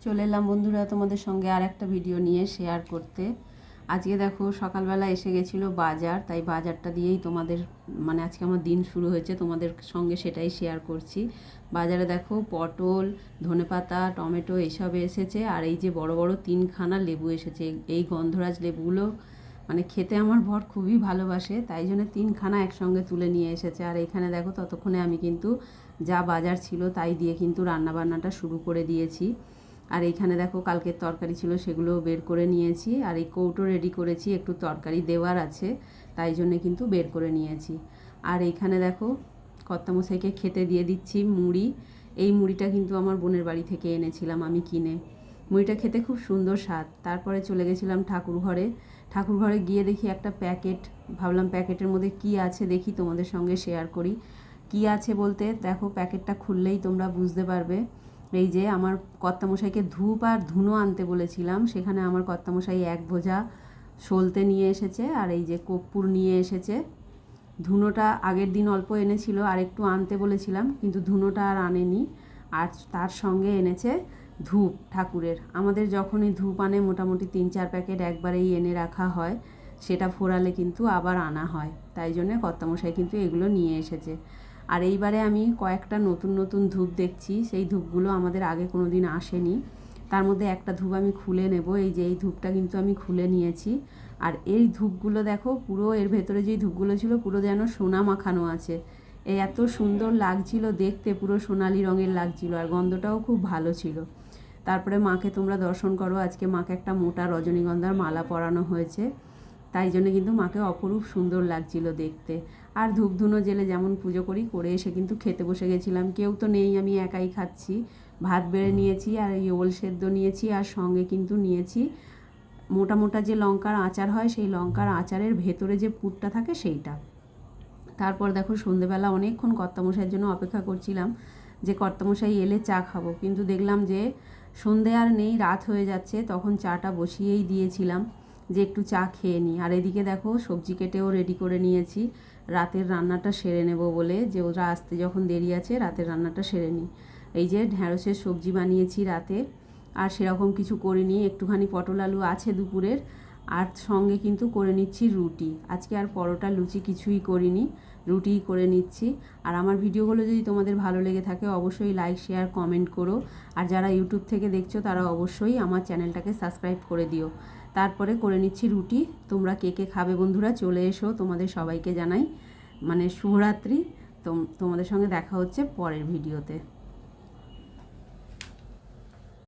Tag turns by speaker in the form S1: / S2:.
S1: চলে এলাম বন্ধুরা তোমাদের সঙ্গে আর একটা ভিডিও নিয়ে শেয়ার করতে। আজকে দেখো সকালবেলা এসে গেছিলো বাজার, তাই বাজারটা দিয়েই তোমাদের আজকে আমার দিন শুরু হয়েছে, তোমাদের সঙ্গে সেটাই শেয়ার করছি। বাজারে দেখো পটল, ধনেপাতা, টমেটো এইসব এসেছে, আর এই যে বড় বড় 3খানা লেবু এসেছে। এই গন্ধরাজ লেবুগুলো খেতে আমার বর খুবই ভালোবাসে, তাই জন্য 3খানা একসঙ্গে তুলে নিয়ে এসেছে। আর এইখানে দেখো ততক্ষণে আমি কিন্তু যা বাজার ছিল তাই দিয়ে কিন্তু রান্নাবান্নাটা শুরু করে দিয়েছি। আর এইখানে দেখো কালকের তরকারি ছিল, সেগুলো বের করে নিয়েছি। আর এই কৌটো রেডি করেছি, একটু তরকারি দেওয়ার আছে, তাই জন্যে কিন্তু বের করে নিয়েছি। আর এইখানে দেখো কর্তামশাইকে খেতে দিয়ে দিচ্ছি মুড়ি। এই মুড়িটা কিন্তু আমার বোনের বাড়ি থেকে এনেছিলাম আমি কিনে। মুড়িটা খেতে খুব সুন্দর স্বাদ। তারপরে চলে গেছিলাম ঠাকুর ঘরে গিয়ে দেখি একটা প্যাকেট, ভাবলাম প্যাকেটের মধ্যে কি আছে দেখি তোমাদের সঙ্গে শেয়ার করি। কি আছে বলতে দেখো প্যাকেটটা খুললেই তোমরা বুঝতে পারবে। এই যে আমার কর্তামশাইকে ধূপ আর ধুনো আনতে বলেছিলাম, সেখানে আমার কর্তামশাই 1 বোঝা সলতে নিয়ে এসেছে, আর এই যে কর্পূর নিয়ে এসেছে। ধুনোটা আগের দিন অল্প এনেছিল, আর একটু আনতে বলেছিলাম, কিন্তু ধুনোটা আর আনেনি। আর তার সঙ্গে এনেছে ধূপ ঠাকুরের। আমাদের যখনই ধূপ আনে মোটামুটি 3-4 প্যাকেট একবারেই এনে রাখা হয়, সেটা ফোরালে কিন্তু আবার আনা হয়, তাই জন্য কর্তামশাই কিন্তু এগুলো নিয়ে এসেছে। আর এইবারে আমি কয়েকটা নতুন নতুন ধূপ দেখছি, সেই ধূপগুলো আমাদের আগে কোনো দিন আসেনি। তার মধ্যে একটা ধূপ আমি খুলে নেব। এই যে এই ধূপটা কিন্তু আমি খুলে নিয়েছি। আর এই ধূপগুলো দেখো পুরো এর ভেতরে যেই ধূপগুলো ছিল পুরো যেন সোনা মাখানো আছে। এই এত সুন্দর লাগছিল দেখতে, পুরো সোনালি রঙের লাগছিল, আর গন্ধটাও খুব ভালো ছিল। তারপরে মাকে তোমরা দর্শন করো। আজকে মাকে একটা মোটা রজনীগন্ধার মালা পরানো হয়েছে, তাই জন্য কিন্তু মাকে অপরূপ সুন্দর লাগছিল দেখতে। আর ধূপ ধুনো জেলে যেমন পুজো করি, করে এসে কিন্তু খেতে বসে গেছিলাম। কেউ তো নেই, আমি একাই খাচ্ছি। ভাত বেড়ে নিয়েছি, আর এই ওল সেদ্ধ নিয়েছি, আর সঙ্গে কিন্তু নিয়েছি মোটা মোটা যে লঙ্কার আচার হয়, সেই লঙ্কার আচারের ভেতরে যে পুরটা থাকে সেইটা। তারপর দেখো সন্ধেবেলা অনেকক্ষণ কর্তামশাইয়ের জন্য অপেক্ষা করছিলাম যে কর্তামশাই এলে চা খাবো, কিন্তু দেখলাম যে সন্ধে আর নেই, রাত হয়ে যাচ্ছে। তখন চাটা বসিয়েই দিয়েছিলাম যে একটু চা খেয়ে নিই। আর এদিকে দেখো সবজি কেটেও রেডি করে নিয়েছি, রাতের রান্নাটা সেরে নেব বলে, যে ওরা আসতে যখন দেরি আছে রাতের রান্নাটা সেরে নিই। এই যে ঢ্যাঁড়সের সবজি বানিয়েছি রাতে, আর সেরকম কিছু করিনি, একটুখানি পটল আলু আছে দুপুরের, আর সঙ্গে কিন্তু করে নিচ্ছি রুটি। আজকে আর পরোটা লুচি কিছুই করিনি, রুটিই করে নিচ্ছি। আর আমার ভিডিওগুলো যদি তোমাদের ভালো লেগে থাকে অবশ্যই লাইক শেয়ার কমেন্ট করো, আর যারা ইউটিউব থেকে দেখছো তারা অবশ্যই আমার চ্যানেলটাকে সাবস্ক্রাইব করে দিও। তারপরে করে নিচ্ছি রুটি। তোমরা কে কে খাবে বন্ধুরা চলে এসো, তোমাদের সবাইকে জানাই শুভরাত্রি। তোমাদের সঙ্গে দেখা হচ্ছে পরের ভিডিওতে।